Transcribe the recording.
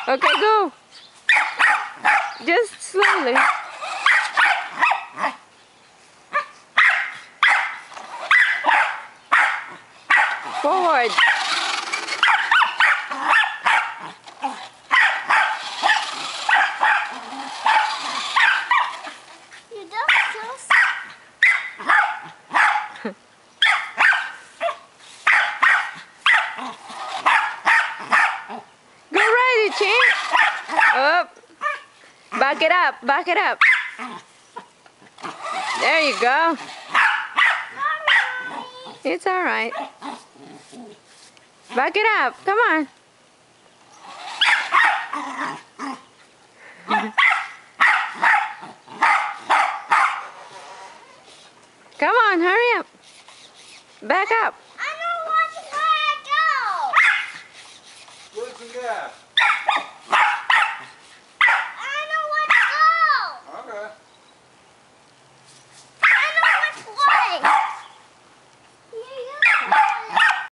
Okay, go. Just slowly. Forward. You don't just... Go right, Chin. Up. Back it up. Back it up. There you go. It's all right. Back it up. Come on. Come on, hurry up. Back up. I don't want to let go. Put some gas.